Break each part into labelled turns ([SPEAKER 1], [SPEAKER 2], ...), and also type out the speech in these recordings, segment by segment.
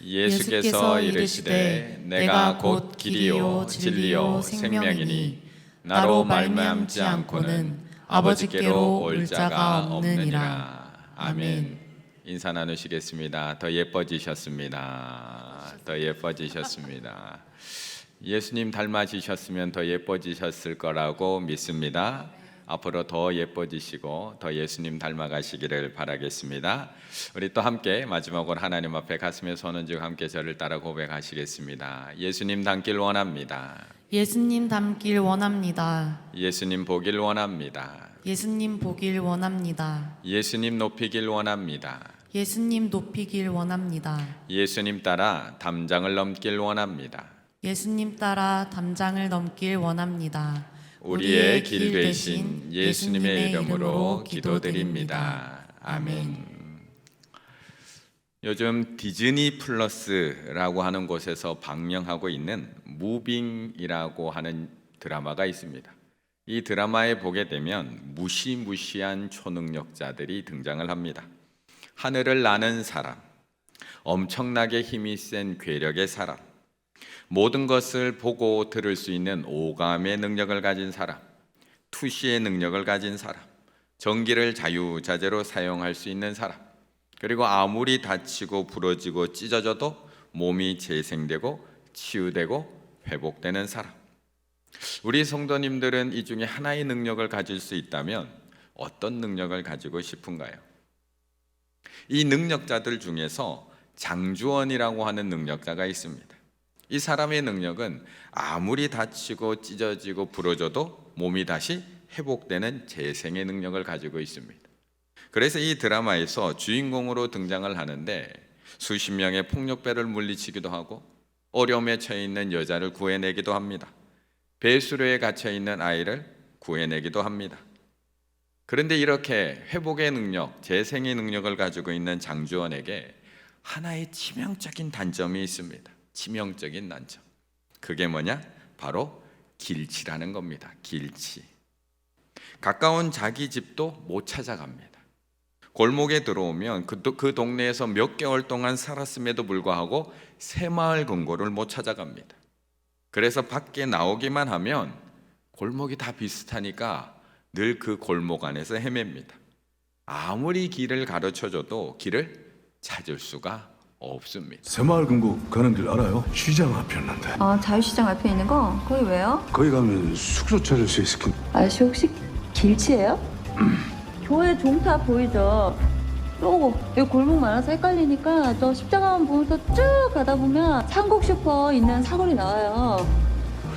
[SPEAKER 1] 예수께서 이르시되 내가 곧 길이요 진리요 생명이니 나로 말미암지 않고는 아버지께로 올 자가 없느니라. 아멘. 인사 나누시겠습니다. 더 예뻐지셨습니다. 더 예뻐지셨습니다. 예수님 닮아지셨으면 더 예뻐지셨을 거라고 믿습니다. 앞으로 더 예뻐지시고 더 예수님 닮아가시기를 바라겠습니다. 우리 또 함께 마지막으로 하나님 앞에 가슴에 손 얹고 함께 저를 따라 고백하시겠습니다. 예수님 닮길 원합니다.
[SPEAKER 2] 예수님 닮길 원합니다.
[SPEAKER 1] 예수님 보길 원합니다.
[SPEAKER 2] 예수님 보길 원합니다.
[SPEAKER 1] 예수님 높이길 원합니다.
[SPEAKER 2] 예수님 높이길 원합니다.
[SPEAKER 1] 예수님 따라 담장을 넘길 원합니다.
[SPEAKER 2] 예수님 따라 담장을 넘길 원합니다.
[SPEAKER 1] 우리의 길 되신 예수님의 이름으로 기도드립니다. 아멘. 요즘 디즈니 플러스라고 하는 곳에서 방영하고 있는 무빙이라고 하는 드라마가 있습니다. 이 드라마에 보게 되면 무시무시한 초능력자들이 등장을 합니다. 하늘을 나는 사람, 엄청나게 힘이 센 괴력의 사람, 모든 것을 보고 들을 수 있는 오감의 능력을 가진 사람, 투시의 능력을 가진 사람, 전기를 자유자재로 사용할 수 있는 사람, 그리고 아무리 다치고 부러지고 찢어져도 몸이 재생되고 치유되고 회복되는 사람. 우리 성도님들은 이 중에 하나의 능력을 가질 수 있다면 어떤 능력을 가지고 싶은가요? 이 능력자들 중에서 장주원이라고 하는 능력자가 있습니다. 이 사람의 능력은 아무리 다치고 찢어지고 부러져도 몸이 다시 회복되는 재생의 능력을 가지고 있습니다. 그래서 이 드라마에서 주인공으로 등장을 하는데 수십 명의 폭력배를 물리치기도 하고 어려움에 처해 있는 여자를 구해내기도 합니다. 배수로에 갇혀 있는 아이를 구해내기도 합니다. 그런데 이렇게 회복의 능력, 재생의 능력을 가지고 있는 장주원에게 하나의 치명적인 단점이 있습니다. 치명적인 단점. 그게 뭐냐? 바로 길치라는 겁니다. 길치. 가까운 자기 집도 못 찾아갑니다. 골목에 들어오면 그 동네에서 몇 개월 동안 살았음에도 불구하고 새마을 금고를 못 찾아갑니다. 그래서 밖에 나오기만 하면 골목이 다 비슷하니까 늘 그 골목 안에서 헤맵니다. 아무리 길을 가르쳐줘도 길을 찾을 수가 없습니다.
[SPEAKER 3] 새마을 금고 가는 길 알아요? 시장 앞이었는데.
[SPEAKER 4] 아, 자유시장 앞에 있는 거? 거기 왜요?
[SPEAKER 3] 거기 가면 숙소 찾을 수 있을 텐.
[SPEAKER 4] 아저씨 혹시 길치예요? 교회 종탑 보이죠? 요거 여기 골목 많아서 헷갈리니까 저 십자가만 보면서 쭉 가다 보면 삼국 슈퍼 있는 사거리 나와요.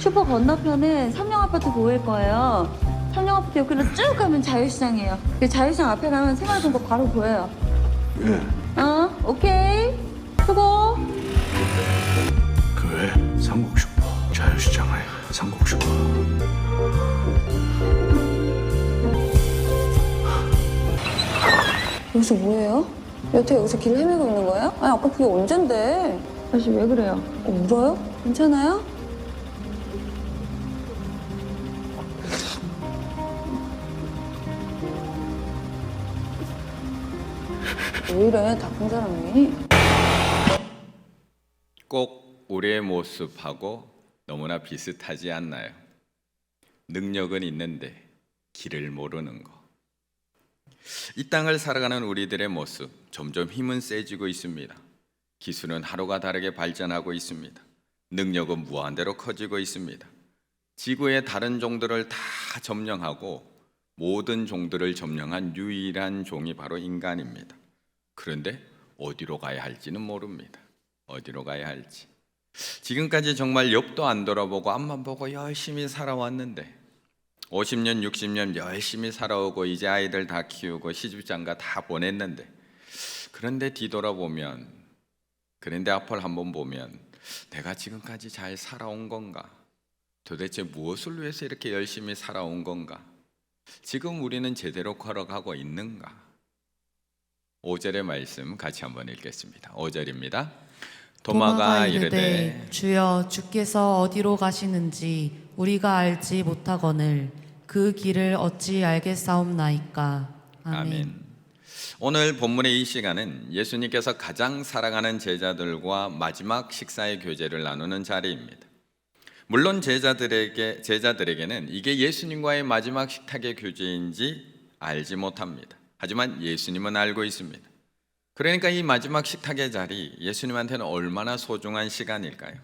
[SPEAKER 4] 슈퍼 건너편에 삼룡아파트 보일 거예요. 삼룡아파트 옆으로 쭉 가면 자유시장이에요. 자유시장 앞에 가면 새마을 금고 바로 보여요.
[SPEAKER 3] 예.
[SPEAKER 4] 오케이. 수고.
[SPEAKER 3] 그 외 삼국슈퍼, 자유시장에 삼국슈퍼.
[SPEAKER 4] 여기서 뭐해요? 여태 여기서 길 헤매고 있는 거예요? 아니 아까 그게 언젠데? 아저씨 왜 그래요? 울어요? 괜찮아요? 왜 이래 나쁜 사람이?
[SPEAKER 1] 꼭 우리의 모습하고 너무나 비슷하지 않나요? 능력은 있는데 길을 모르는 거. 이 땅을 살아가는 우리들의 모습, 점점 힘은 세지고 있습니다. 기술은 하루가 다르게 발전하고 있습니다. 능력은 무한대로 커지고 있습니다. 지구의 다른 종들을 다 점령하고 모든 종들을 점령한 유일한 종이 바로 인간입니다. 그런데 어디로 가야 할지는 모릅니다. 어디로 가야 할지. 지금까지 정말 옆도 안 돌아보고 앞만 보고 열심히 살아왔는데 50년, 60년 열심히 살아오고 이제 아이들 다 키우고 시집장가 다 보냈는데 그런데 뒤돌아보면 그런데 앞을 한번 보면 내가 지금까지 잘 살아온 건가? 도대체 무엇을 위해서 이렇게 열심히 살아온 건가? 지금 우리는 제대로 걸어가고 있는가? 5절의 말씀 같이 한번 읽겠습니다. 5절입니다. 도마가 이르되
[SPEAKER 2] 주여 주께서 어디로 가시는지 우리가 알지 못하거늘 그 길을 어찌 알겠사옵나이까. 아멘.
[SPEAKER 1] 아멘. 오늘 본문의 이 시간은 예수님께서 가장 사랑하는 제자들과 마지막 식사의 교제를 나누는 자리입니다. 물론 제자들에게는 이게 예수님과의 마지막 식탁의 교제인지 알지 못합니다. 하지만 예수님은 알고 있습니다. 그러니까 이 마지막 식탁의 자리, 예수님한테는 얼마나 소중한 시간일까요?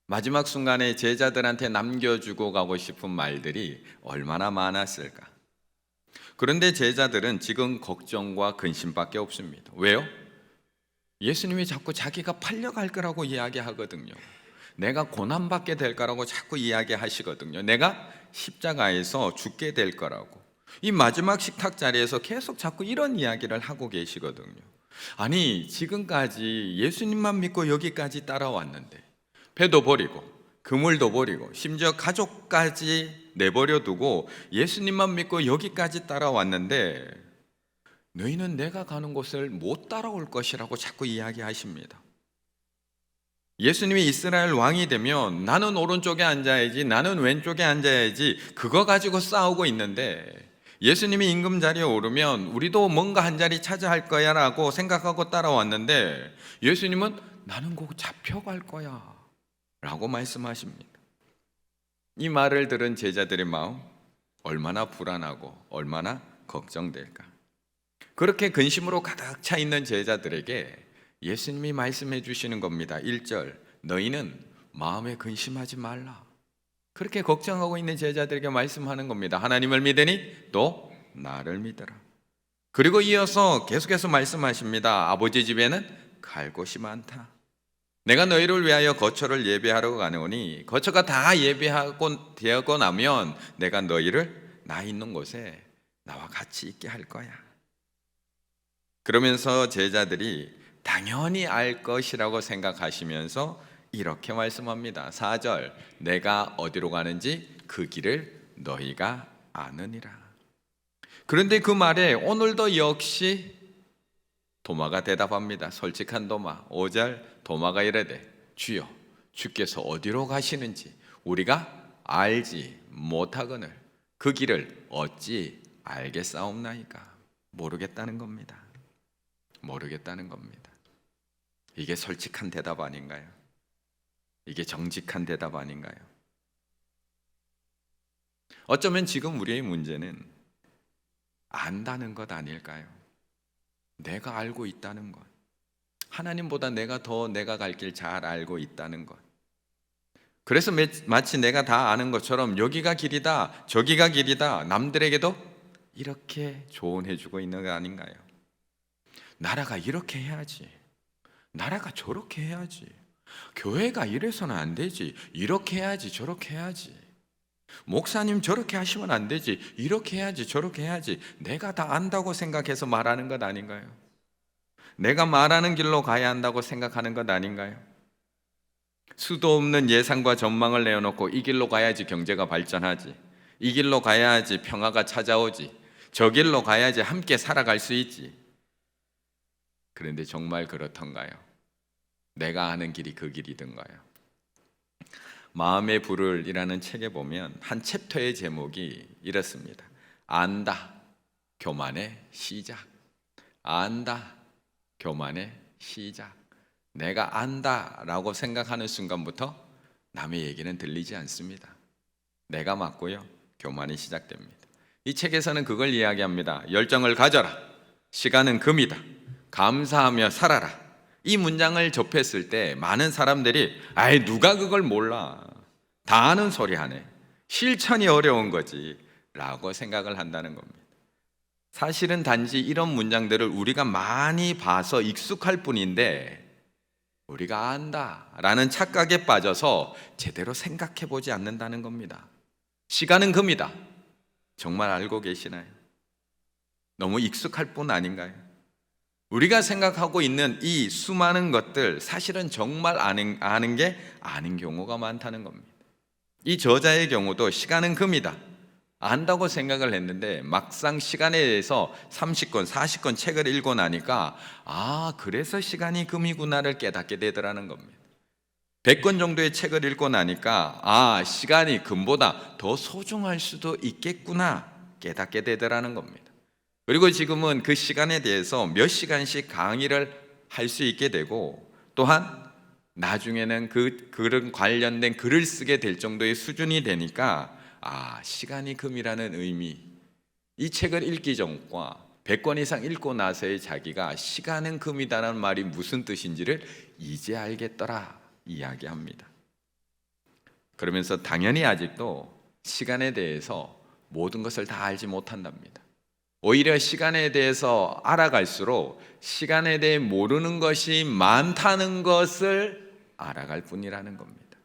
[SPEAKER 1] 마지막 순간에 제자들한테 남겨주고 가고 싶은 말들이 얼마나 많았을까? 그런데 제자들은 지금 걱정과 근심밖에 없습니다. 왜요? 예수님이 자꾸 자기가 팔려갈 거라고 이야기하거든요. 내가 고난받게 될 거라고 자꾸 이야기하시거든요. 내가 십자가에서 죽게 될 거라고. 이 마지막 식탁 자리에서 계속 자꾸 이런 이야기를 하고 계시거든요. 아니, 지금까지 예수님만 믿고 여기까지 따라왔는데 배도 버리고 그물도 버리고 심지어 가족까지 내버려 두고 예수님만 믿고 여기까지 따라왔는데 너희는 내가 가는 곳을 못 따라올 것이라고 자꾸 이야기하십니다. 예수님이 이스라엘 왕이 되면 나는 오른쪽에 앉아야지, 나는 왼쪽에 앉아야지, 그거 가지고 싸우고 있는데 예수님이 임금 자리에 오르면 우리도 뭔가 한 자리 차지할 거야 라고 생각하고 따라왔는데 예수님은 나는 곧 잡혀갈 거야 라고 말씀하십니다. 이 말을 들은 제자들의 마음 얼마나 불안하고 얼마나 걱정될까. 그렇게 근심으로 가득 차 있는 제자들에게 예수님이 말씀해 주시는 겁니다. 1절, 너희는 마음에 근심하지 말라. 그렇게 걱정하고 있는 제자들에게 말씀하는 겁니다. 하나님을 믿으니 또 나를 믿어라. 그리고 이어서 계속해서 말씀하십니다. 아버지 집에는 갈 곳이 많다. 내가 너희를 위하여 거처를 예배하러 가노니 거처가 다 예배하고 되고 나면 내가 너희를 나 있는 곳에 나와 같이 있게 할 거야. 그러면서 제자들이 당연히 알 것이라고 생각하시면서 이렇게 말씀합니다. 4절, 내가 어디로 가는지 그 길을 너희가 아느니라. 그런데 그 말에 오늘도 역시 도마가 대답합니다. 솔직한 도마. 5절, 도마가 이르되 주여, 주께서 어디로 가시는지 우리가 알지 못하거늘 그 길을 어찌 알겠사옵나이까. 모르겠다는 겁니다. 모르겠다는 겁니다. 이게 솔직한 대답 아닌가요? 이게 정직한 대답 아닌가요? 어쩌면 지금 우리의 문제는 안다는 것 아닐까요? 내가 알고 있다는 것, 하나님보다 내가 갈 길 잘 알고 있다는 것. 그래서 마치 내가 다 아는 것처럼 여기가 길이다, 저기가 길이다, 남들에게도 이렇게 조언해주고 있는 거 아닌가요? 나라가 이렇게 해야지, 나라가 저렇게 해야지, 교회가 이래서는 안 되지, 이렇게 해야지, 저렇게 해야지, 목사님 저렇게 하시면 안 되지, 이렇게 해야지, 저렇게 해야지. 내가 다 안다고 생각해서 말하는 것 아닌가요? 내가 말하는 길로 가야 한다고 생각하는 것 아닌가요? 수도 없는 예상과 전망을 내어놓고 이 길로 가야지 경제가 발전하지, 이 길로 가야지 평화가 찾아오지, 저 길로 가야지 함께 살아갈 수 있지. 그런데 정말 그렇던가요? 내가 아는 길이 그 길이던가요? 마음의 불을이라는 책에 보면 한 챕터의 제목이 이렇습니다. 안다, 교만의 시작. 안다, 교만의 시작. 내가 안다라고 생각하는 순간부터 남의 얘기는 들리지 않습니다. 내가 맞고요, 교만이 시작됩니다. 이 책에서는 그걸 이야기합니다. 열정을 가져라, 시간은 금이다, 감사하며 살아라. 이 문장을 접했을 때 많은 사람들이 아이 누가 그걸 몰라, 다 아는 소리 하네, 실천이 어려운 거지 라고 생각을 한다는 겁니다. 사실은 단지 이런 문장들을 우리가 많이 봐서 익숙할 뿐인데 우리가 안다라는 착각에 빠져서 제대로 생각해 보지 않는다는 겁니다. 시간은 금이다, 정말 알고 계시나요? 너무 익숙할 뿐 아닌가요? 우리가 생각하고 있는 이 수많은 것들 사실은 정말 아는 게 아닌 경우가 많다는 겁니다. 이 저자의 경우도 시간은 금이다, 안다고 생각을 했는데 막상 시간에 대해서 30권, 40권 책을 읽고 나니까 아, 그래서 시간이 금이구나를 깨닫게 되더라는 겁니다. 100권 정도의 책을 읽고 나니까 아, 시간이 금보다 더 소중할 수도 있겠구나 깨닫게 되더라는 겁니다. 그리고 지금은 그 시간에 대해서 몇 시간씩 강의를 할 수 있게 되고, 또한 나중에는 그런 관련된 글을 쓰게 될 정도의 수준이 되니까 시간이 금이라는 의미, 이 책을 읽기 전과 100권 이상 읽고 나서의 자기가 시간은 금이다라는 말이 무슨 뜻인지를 이제 알겠더라 이야기합니다. 그러면서 당연히 아직도 시간에 대해서 모든 것을 다 알지 못한답니다. 오히려 시간에 대해서 알아갈수록 시간에 대해 모르는 것이 많다는 것을 알아갈 뿐이라는 겁니다.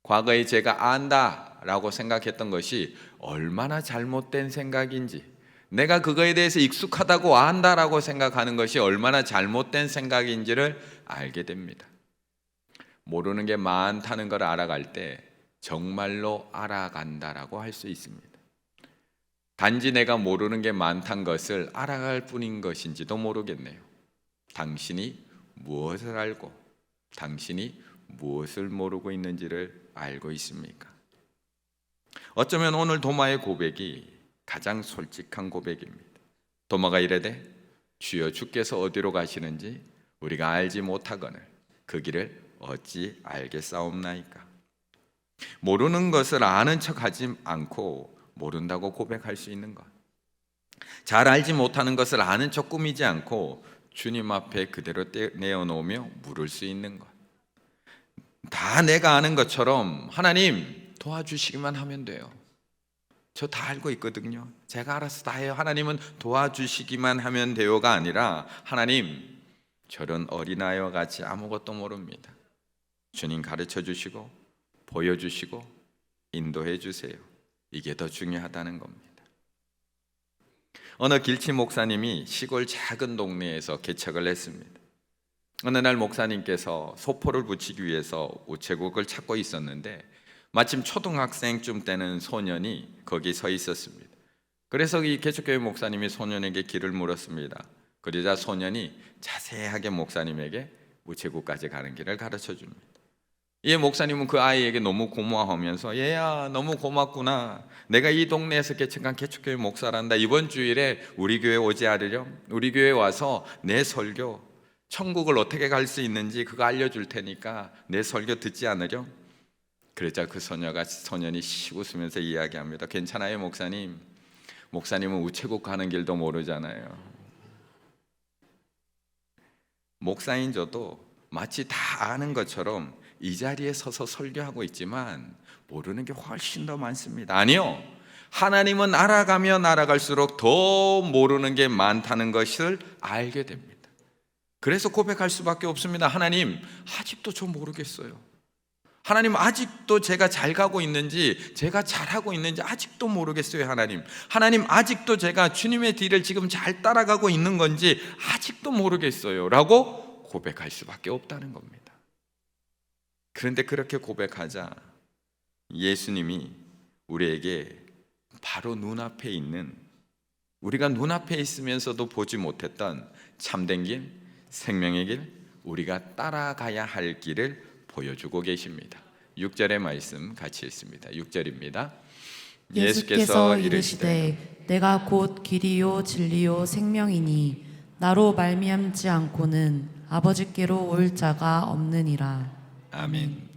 [SPEAKER 1] 과거에 제가 안다라고 생각했던 것이 얼마나 잘못된 생각인지, 내가 그거에 대해서 익숙하다고 안다라고 생각하는 것이 얼마나 잘못된 생각인지를 알게 됩니다. 모르는 게 많다는 걸 알아갈 때 정말로 알아간다라고 할 수 있습니다. 단지 내가 모르는 게 많다는 것을 알아갈 뿐인 것인지도 모르겠네요. 당신이 무엇을 알고 당신이 무엇을 모르고 있는지를 알고 있습니까? 어쩌면 오늘 도마의 고백이 가장 솔직한 고백입니다. 도마가 이르되 주여 주께서 어디로 가시는지 우리가 알지 못하거늘 그 길을 어찌 알겠사옵나이까. 모르는 것을 아는 척하지 않고 모른다고 고백할 수 있는 것, 잘 알지 못하는 것을 아는 척 꾸미지 않고 주님 앞에 그대로 내어놓으며 물을 수 있는 것, 다 내가 아는 것처럼 하나님 도와주시기만 하면 돼요. 저 다 알고 있거든요. 제가 알아서 다 해요. 하나님은 도와주시기만 하면 돼요가 아니라 하나님 저런 어린아이와 같이 아무것도 모릅니다. 주님 가르쳐 주시고 보여주시고 인도해 주세요. 이게 더 중요하다는 겁니다. 어느 길치 목사님이 시골 작은 동네에서 개척을 했습니다. 어느 날 목사님께서 소포를 붙이기 위해서 우체국을 찾고 있었는데 마침 초등학생쯤 되는 소년이 거기 서 있었습니다. 그래서 이 개척교회 목사님이 소년에게 길을 물었습니다. 그러자 소년이 자세하게 목사님에게 우체국까지 가는 길을 가르쳐 줍니다. 이 목사님은 그 아이에게 너무 고마워하면서 얘야 너무 고맙구나. 내가 이 동네에서 개척한 개척교회 목사란다. 이번 주일에 우리 교회 오지 않으렴? 우리 교회 와서 내 설교, 천국을 어떻게 갈 수 있는지 그거 알려줄 테니까 내 설교 듣지 않으렴? 그러자 그 소년이 씩 웃으면서 이야기합니다. 괜찮아요 목사님. 목사님은 우체국 가는 길도 모르잖아요. 목사인 저도 마치 다 아는 것처럼 이 자리에 서서 설교하고 있지만 모르는 게 훨씬 더 많습니다. 아니요, 하나님은 알아가면 알아갈수록 더 모르는 게 많다는 것을 알게 됩니다. 그래서 고백할 수밖에 없습니다. 하나님 아직도 저 모르겠어요. 하나님 아직도 제가 잘 가고 있는지 제가 잘하고 있는지 아직도 모르겠어요. 하나님 아직도 제가 주님의 뒤를 지금 잘 따라가고 있는 건지 아직도 모르겠어요 라고 고백할 수밖에 없다는 겁니다. 그런데 그렇게 고백하자 예수님이 우리에게 바로 눈앞에 있는, 우리가 눈앞에 있으면서도 보지 못했던 참된 길, 생명의 길, 우리가 따라가야 할 길을 보여주고 계십니다. 6절의 말씀 같이 읽습니다. 6절입니다.
[SPEAKER 2] 예수께서 이르시되 내가 곧 길이요 진리요 생명이니 나로 말미암지 않고는 아버지께로 올 자가 없느니라.
[SPEAKER 1] 아멘.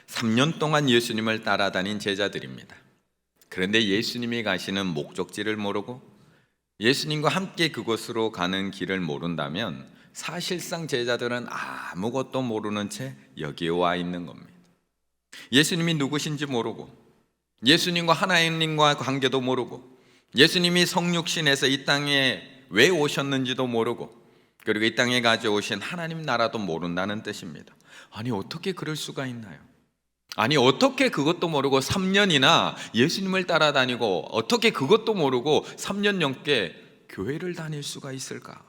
[SPEAKER 1] 3년 동안 예수님을 따라다닌 제자들입니다. 그런데 예수님이 가시는 목적지를 모르고 예수님과 함께 그곳으로 가는 길을 모른다면 사실상 제자들은 아무것도 모르는 채 여기에 와 있는 겁니다. 예수님이 누구신지 모르고 예수님과 하나님과 관계도 모르고 예수님이 성육신에서 이 땅에 왜 오셨는지도 모르고 그리고 이 땅에 가져오신 하나님 나라도 모른다는 뜻입니다. 아니 어떻게 그럴 수가 있나요? 아니 어떻게 그것도 모르고 3년이나 예수님을 따라다니고 어떻게 그것도 모르고 3년 넘게 교회를 다닐 수가 있을까?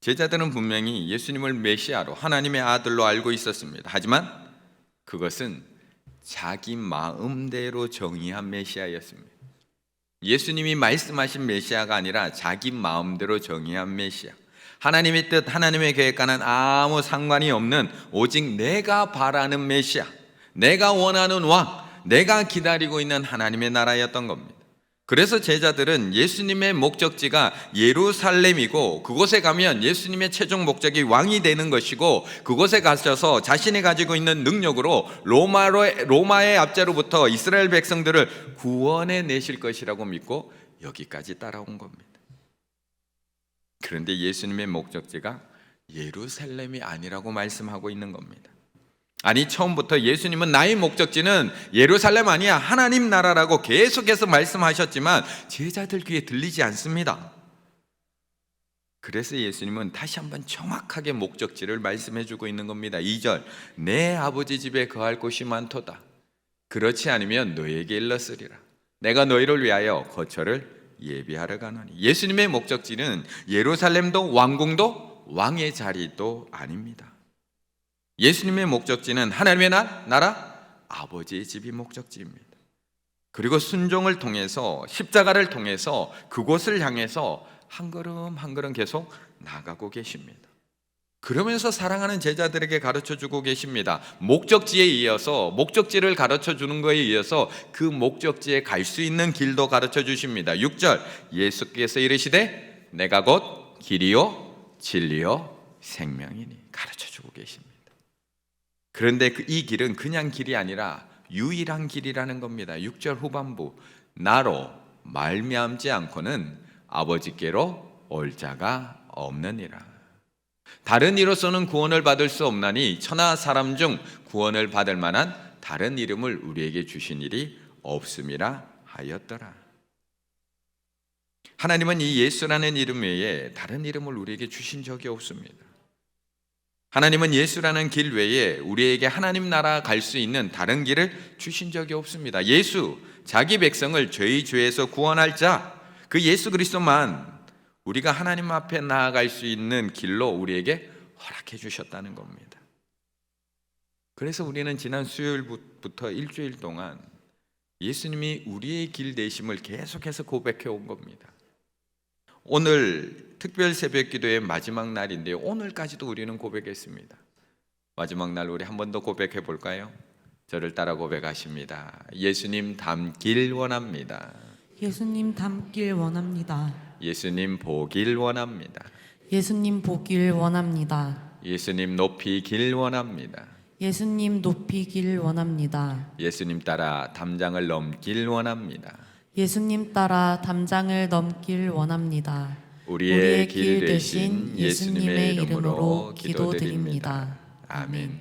[SPEAKER 1] 제자들은 분명히 예수님을 메시아로 하나님의 아들로 알고 있었습니다. 하지만 그것은 자기 마음대로 정의한 메시아였습니다. 예수님이 말씀하신 메시아가 아니라 자기 마음대로 정의한 메시아, 하나님의 뜻, 하나님의 계획과는 아무 상관이 없는 오직 내가 바라는 메시아, 내가 원하는 왕, 내가 기다리고 있는 하나님의 나라였던 겁니다. 그래서 제자들은 예수님의 목적지가 예루살렘이고 그곳에 가면 예수님의 최종 목적이 왕이 되는 것이고 그곳에 가셔서 자신이 가지고 있는 능력으로 로마의 압제로부터 이스라엘 백성들을 구원해 내실 것이라고 믿고 여기까지 따라온 겁니다. 그런데 예수님의 목적지가 예루살렘이 아니라고 말씀하고 있는 겁니다. 아니, 처음부터 예수님은 나의 목적지는 예루살렘 아니야, 하나님 나라라고 계속해서 말씀하셨지만 제자들 귀에 들리지 않습니다. 그래서 예수님은 다시 한번 정확하게 목적지를 말씀해 주고 있는 겁니다. 2절, 내 아버지 집에 거할 곳이 많도다. 그렇지 않으면 너에게 일렀으리라. 내가 너희를 위하여 거처를 예비하러 가노니. 예수님의 목적지는 예루살렘도 왕궁도 왕의 자리도 아닙니다. 예수님의 목적지는 하나님의 나라, 아버지의 집이 목적지입니다. 그리고 순종을 통해서, 십자가를 통해서 그곳을 향해서 한 걸음 한 걸음 계속 나가고 계십니다. 그러면서 사랑하는 제자들에게 가르쳐주고 계십니다. 목적지에 이어서, 목적지를 가르쳐주는 거에 이어서 그 목적지에 갈 수 있는 길도 가르쳐 주십니다. 6절, 예수께서 이르시되 내가 곧 길이요 진리요 생명이니 가르쳐주고 계십니다. 그런데 이 길은 그냥 길이 아니라 유일한 길이라는 겁니다. 6절 후반부, 나로 말미암지 않고는 아버지께로 올 자가 없느니라. 다른 이로서는 구원을 받을 수 없나니 천하 사람 중 구원을 받을 만한 다른 이름을 우리에게 주신 일이 없음이라 하였더라. 하나님은 이 예수라는 이름 외에 다른 이름을 우리에게 주신 적이 없습니다. 하나님은 예수라는 길 외에 우리에게 하나님 나라 갈 수 있는 다른 길을 주신 적이 없습니다. 예수, 자기 백성을 저희 죄에서 구원할 자, 그 예수 그리스도만 우리가 하나님 앞에 나아갈 수 있는 길로 우리에게 허락해 주셨다는 겁니다. 그래서 우리는 지난 수요일부터 일주일 동안 예수님이 우리의 길 되심을 계속해서 고백해 온 겁니다. 오늘 특별 새벽 기도의 마지막 날인데요, 오늘까지도 우리는 고백했습니다. 마지막 날 우리 한 번 더 고백해 볼까요? 저를 따라 고백하십니다. 예수님 닮길 원합니다.
[SPEAKER 2] 예수님 닮길 원합니다.
[SPEAKER 1] 예수님 보길 원합니다.
[SPEAKER 2] 예수님 보길 원합니다.
[SPEAKER 1] 예수님 높이길 원합니다.
[SPEAKER 2] 예수님 높이길 원합니다.
[SPEAKER 1] 예수님 따라 담장을 넘길 원합니다.
[SPEAKER 2] 예수님 따라 담장을 넘길 원합니다.
[SPEAKER 1] 우리의 길 되신 예수님의 이름으로 기도드립니다. 아멘.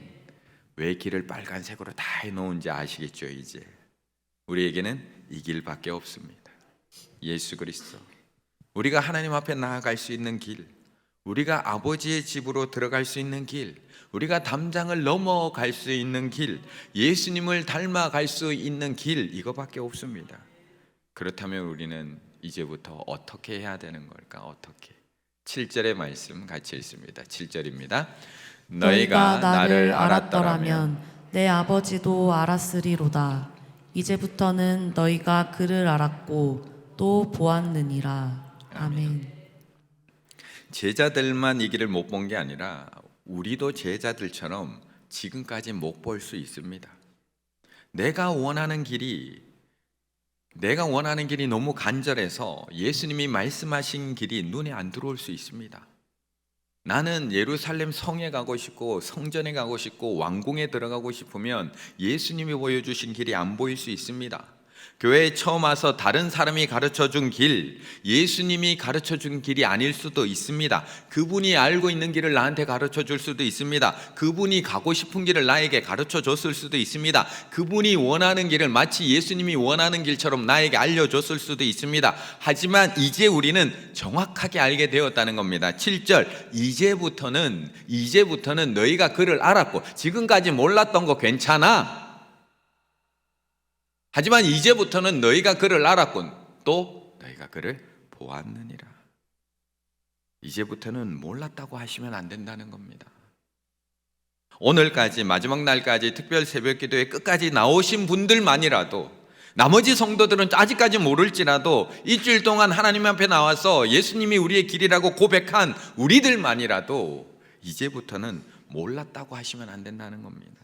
[SPEAKER 1] 왜 길을 빨간색으로 다 해놓은지 아시겠죠? 이제 우리에게는 이 길밖에 없습니다. 예수 그리스도, 우리가 하나님 앞에 나아갈 수 있는 길, 우리가 아버지의 집으로 들어갈 수 있는 길, 우리가 담장을 넘어갈 수 있는 길, 예수님을 닮아갈 수 있는 길, 이거밖에 없습니다. 그렇다면 우리는 이제부터 어떻게 해야 되는 걸까? 어떻게? 7절의 말씀 같이 읽습니다. 7절입니다.
[SPEAKER 2] 너희가 나를 알았더라면 내 아버지도 알았으리로다. 이제부터는 너희가 그를 알았고 또 보았느니라. 아멘.
[SPEAKER 1] 제자들만 이 길을 못 본 게 아니라 우리도 제자들처럼 지금까지 못 볼 수 있습니다. 내가 원하는 길이 너무 간절해서 예수님이 말씀하신 길이 눈에 안 들어올 수 있습니다. 나는 예루살렘 성에 가고 싶고 성전에 가고 싶고 왕궁에 들어가고 싶으면 예수님이 보여주신 길이 안 보일 수 있습니다. 교회에 처음 와서 다른 사람이 가르쳐준 길, 예수님이 가르쳐준 길이 아닐 수도 있습니다. 그분이 알고 있는 길을 나한테 가르쳐줄 수도 있습니다. 그분이 가고 싶은 길을 나에게 가르쳐줬을 수도 있습니다. 그분이 원하는 길을 마치 예수님이 원하는 길처럼 나에게 알려줬을 수도 있습니다. 하지만 이제 우리는 정확하게 알게 되었다는 겁니다. 7절, 이제부터는 너희가 그를 알았고, 지금까지 몰랐던 거 괜찮아. 하지만 이제부터는 너희가 그를 알았군, 또 너희가 그를 보았느니라. 이제부터는 몰랐다고 하시면 안 된다는 겁니다. 오늘까지, 마지막 날까지 특별 새벽 기도에 끝까지 나오신 분들만이라도, 나머지 성도들은 아직까지 모를지라도 일주일 동안 하나님 앞에 나와서 예수님이 우리의 길이라고 고백한 우리들만이라도 이제부터는 몰랐다고 하시면 안 된다는 겁니다.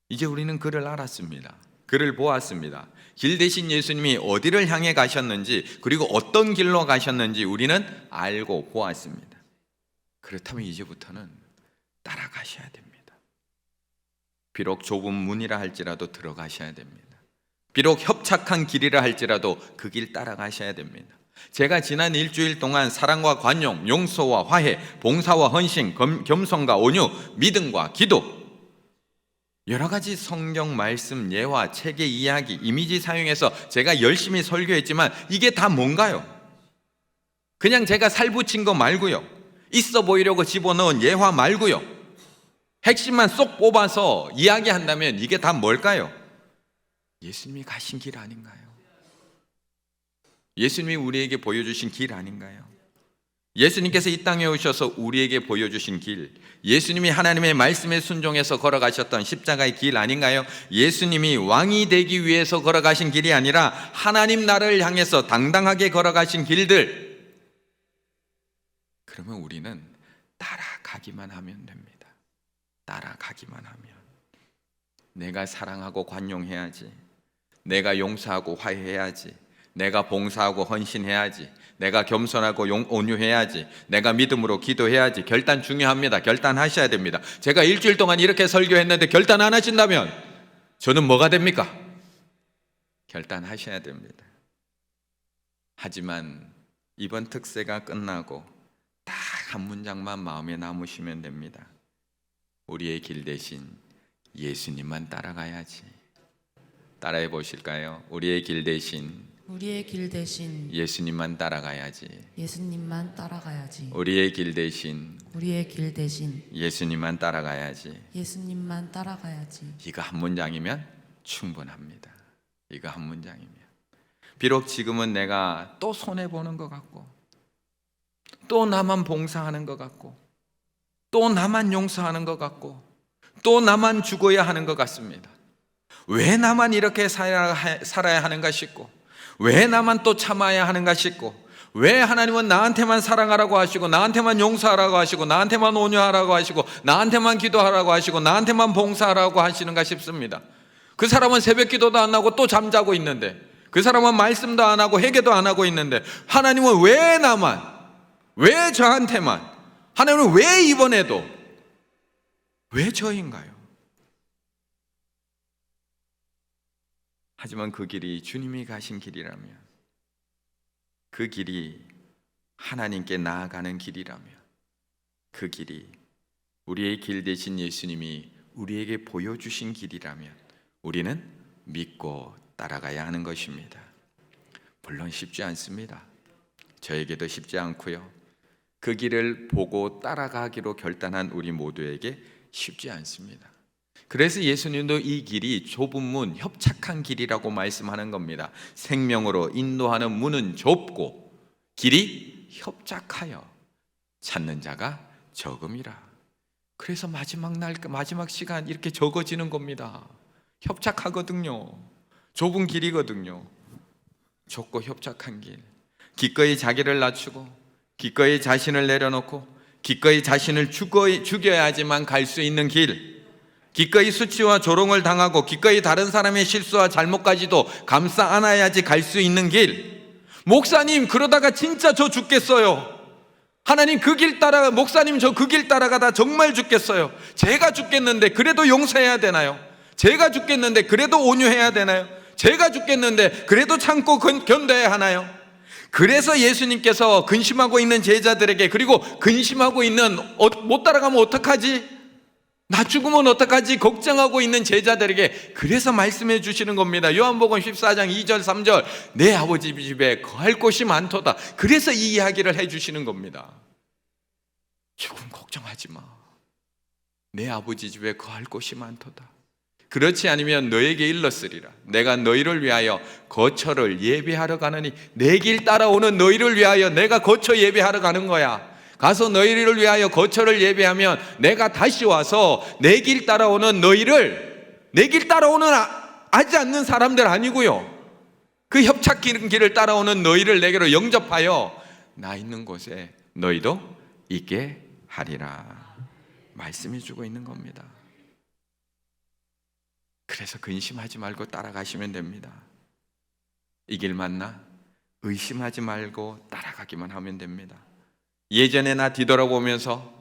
[SPEAKER 1] 이제 우리는 그를 알았습니다. 그를 보았습니다. 길 대신 예수님이 어디를 향해 가셨는지 그리고 어떤 길로 가셨는지 우리는 알고 보았습니다. 그렇다면 이제부터는 따라가셔야 됩니다. 비록 좁은 문이라 할지라도 들어가셔야 됩니다. 비록 협착한 길이라 할지라도 그 길 따라가셔야 됩니다. 제가 지난 일주일 동안 사랑과 관용, 용서와 화해, 봉사와 헌신, 겸손과 온유, 믿음과 기도, 여러 가지 성경 말씀, 예화, 책의 이야기, 이미지 사용해서 제가 열심히 설교했지만 이게 다 뭔가요? 그냥 제가 살붙인 거 말고요, 있어 보이려고 집어넣은 예화 말고요, 핵심만 쏙 뽑아서 이야기한다면 이게 다 뭘까요? 예수님이 가신 길 아닌가요? 예수님이 우리에게 보여주신 길 아닌가요? 예수님께서 이 땅에 오셔서 우리에게 보여주신 길, 예수님이 하나님의 말씀에 순종해서 걸어가셨던 십자가의 길 아닌가요? 예수님이 왕이 되기 위해서 걸어가신 길이 아니라 하나님 나라를 향해서 당당하게 걸어가신 길들, 그러면 우리는 따라가기만 하면 됩니다. 따라가기만 하면. 내가 사랑하고 관용해야지, 내가 용서하고 화해해야지, 내가 봉사하고 헌신해야지, 내가 겸손하고 온유해야지, 내가 믿음으로 기도해야지. 결단 중요합니다. 결단하셔야 됩니다. 제가 일주일 동안 이렇게 설교했는데 결단 안 하신다면 저는 뭐가 됩니까? 결단하셔야 됩니다. 하지만 이번 특세가 끝나고 딱 한 문장만 마음에 남으시면 됩니다. 우리의 길 대신 예수님만 따라가야지. 따라해 보실까요? 우리의 길 대신 예수님만 따라가야지.
[SPEAKER 2] 예수님만 따라가야지.
[SPEAKER 1] 우리의 길 대신
[SPEAKER 2] 예수님만 따라가야지.
[SPEAKER 1] 이거 한 문장이면 충분합니다. 이거 한 문장이면. 비록 지금은 내가 또 손해보는 것 같고, 또 나만 봉사하는 것 같고, 또 나만 용서하는 것 같고, 또 나만 죽어야 하는 것 같습니다. 왜 나만 이렇게 살아야 하는가 싶고, 왜 나만 또 참아야 하는가 싶고, 왜 하나님은 나한테만 사랑하라고 하시고, 나한테만 용서하라고 하시고, 나한테만 온유하라고 하시고, 나한테만 기도하라고 하시고, 나한테만 봉사하라고 하시는가 싶습니다. 그 사람은 새벽 기도도 안 하고 또 잠자고 있는데, 그 사람은 말씀도 안 하고 회개도 안 하고 있는데, 하나님은 왜 나만, 왜 저한테만, 하나님은 왜 이번에도, 왜 저인가요? 하지만 그 길이 주님이 가신 길이라면, 그 길이 하나님께 나아가는 길이라면, 그 길이 우리의 길 대신 예수님이 우리에게 보여주신 길이라면 우리는 믿고 따라가야 하는 것입니다. 물론 쉽지 않습니다. 저에게도 쉽지 않고요, 그 길을 보고 따라가기로 결단한 우리 모두에게 쉽지 않습니다. 그래서 예수님도 이 길이 좁은 문, 협착한 길이라고 말씀하는 겁니다. 생명으로 인도하는 문은 좁고 길이 협착하여 찾는 자가 적음이라. 그래서 마지막 날, 마지막 시간 이렇게 적어지는 겁니다. 협착하거든요. 좁은 길이거든요. 좁고 협착한 길. 기꺼이 자기를 낮추고, 기꺼이 자신을 내려놓고, 기꺼이 자신을 죽여야지만 갈 수 있는 길, 기꺼이 수치와 조롱을 당하고 기꺼이 다른 사람의 실수와 잘못까지도 감싸 안아야지 갈 수 있는 길. 목사님, 그러다가 진짜 저 죽겠어요. 하나님, 그 길 따라, 목사님 저 그 길 따라가다 정말 죽겠어요. 제가 죽겠는데 그래도 용서해야 되나요? 제가 죽겠는데 그래도 온유해야 되나요? 제가 죽겠는데 그래도 참고 견뎌야 하나요? 그래서 예수님께서 근심하고 있는 제자들에게, 그리고 근심하고 있는 못 따라가면 어떡하지? 나 죽으면 어떡하지? 걱정하고 있는 제자들에게 그래서 말씀해 주시는 겁니다. 요한복음 14장 2절 3절, 내 아버지 집에 거할 곳이 많도다. 그래서 이 이야기를 해 주시는 겁니다. 조금 걱정하지 마. 내 아버지 집에 거할 곳이 많도다. 그렇지 않으면 너에게 일렀으리라. 내가 너희를 위하여 거처를 예비하러 가느니, 내 길 따라오는 너희를 위하여 내가 거처 예비하러 가는 거야. 가서 너희를 위하여 거처를 예비하면 내가 다시 와서 내 길 따라오는 너희를, 내 길 따라오는 하지 않는 사람들 아니고요, 그 협착한 길을 따라오는 너희를 내게로 영접하여 나 있는 곳에 너희도 있게 하리라 말씀해 주고 있는 겁니다. 그래서 근심하지 말고 따라가시면 됩니다. 이 길 맞나? 의심하지 말고 따라가기만 하면 됩니다. 예전에 나 뒤돌아보면서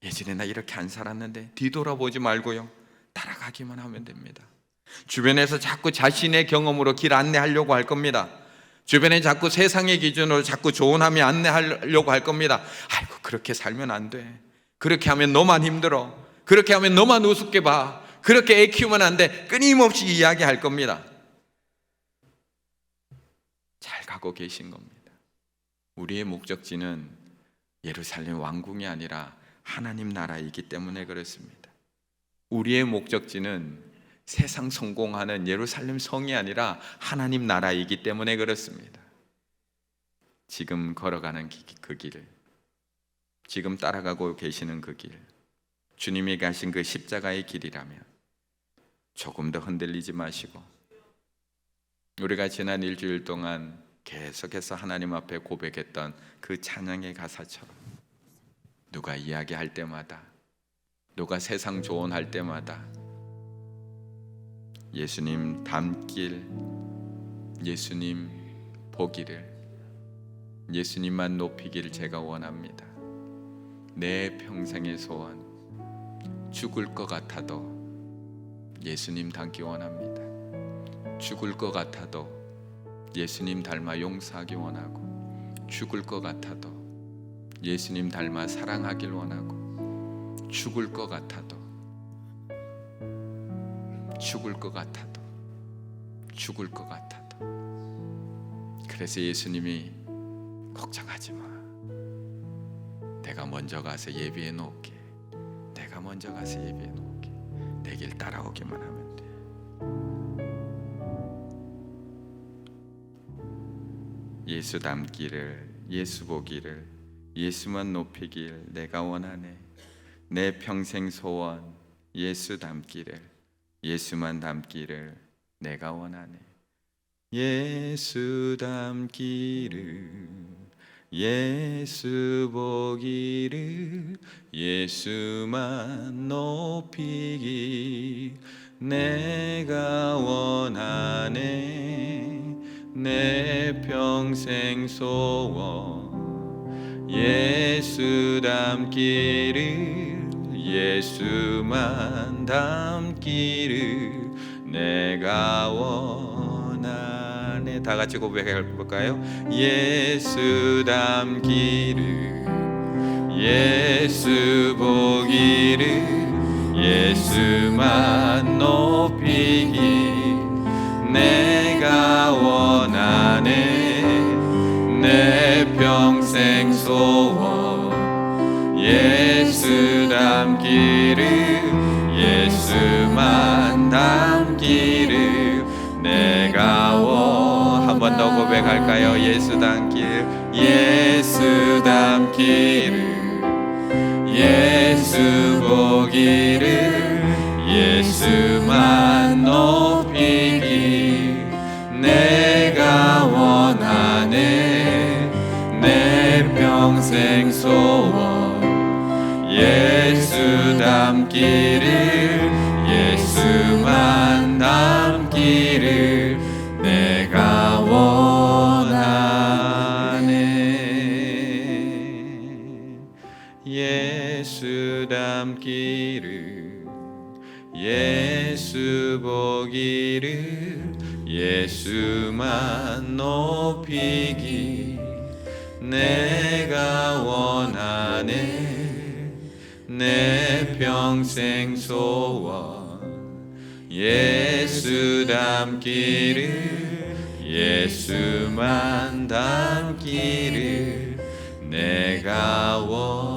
[SPEAKER 1] 예전에 나 이렇게 안 살았는데 뒤돌아보지 말고요, 따라가기만 하면 됩니다. 주변에서 자꾸 자신의 경험으로 길 안내하려고 할 겁니다. 주변에 자꾸 세상의 기준으로 자꾸 조언하며 안내하려고 할 겁니다. 아이고, 그렇게 살면 안 돼. 그렇게 하면 너만 힘들어. 그렇게 하면 너만 우습게 봐. 그렇게 애 키우면 안 돼. 끊임없이 이야기할 겁니다. 잘 가고 계신 겁니다. 우리의 목적지는 예루살렘 왕궁이 아니라 하나님 나라이기 때문에 그렇습니다. 우리의 목적지는 세상 성공하는 예루살렘 성이 아니라 하나님 나라이기 때문에 그렇습니다. 지금 걸어가는 그 길, 지금 따라가고 계시는 그 길, 주님이 가신 그 십자가의 길이라면 조금 더 흔들리지 마시고, 우리가 지난 일주일 동안 계속해서 하나님 앞에 고백했던 그 찬양의 가사처럼, 누가 이야기할 때마다, 누가 세상 조언할 때마다 예수님 닮길, 예수님 보기를, 예수님만 높이기를 제가 원합니다. 내 평생의 소원, 죽을 것 같아도 예수님 닮기 원합니다. 죽을 것 같아도 예수님 닮아 용서하기 원하고, 죽을 것 같아도 예수님 닮아 사랑하길 원하고, 죽을 것 같아도, 죽을 것 같아도, 죽을 것 같아도. 그래서 예수님이 걱정하지 마. 내가 먼저 가서 예비해 놓을게. 내가 먼저 가서 예비해 놓을게. 내 길 따라오기만 하면 돼. 예수 닮기를, 예수 보기를, 예수만 높이길 내가 원하네. 내 평생 소원, 예수 닮기를, 예수만 닮기를 내가 원하네. 예수 닮기를, 예수 보기를, 예수만 높이기 내가 원하네. 내 평생 소원, 예수 닮기를, 예수만 닮기를 내가 원하네. 다 같이 고백해 볼까요? 예수 닮기를, 예수 보기를, 예수만 높이기 내가 원하네. 내 평생 소원, 예수 닮기를, 예수만 닮기를 내가 한 번 더 고백할까요? 예수 닮기를, 예수 닮기를, 예수 보기를, 예수만 높이기 내가 원하네. 내 평생 소원, 예수 닮기를, 예수만 닮기를 내가 원하네. 예수 닮기를, 예수 보기를, 예수만 높이기 내가 원하네. 내 평생 소원, 예수 닮기를, 예수만 닮기를 내가 원하네.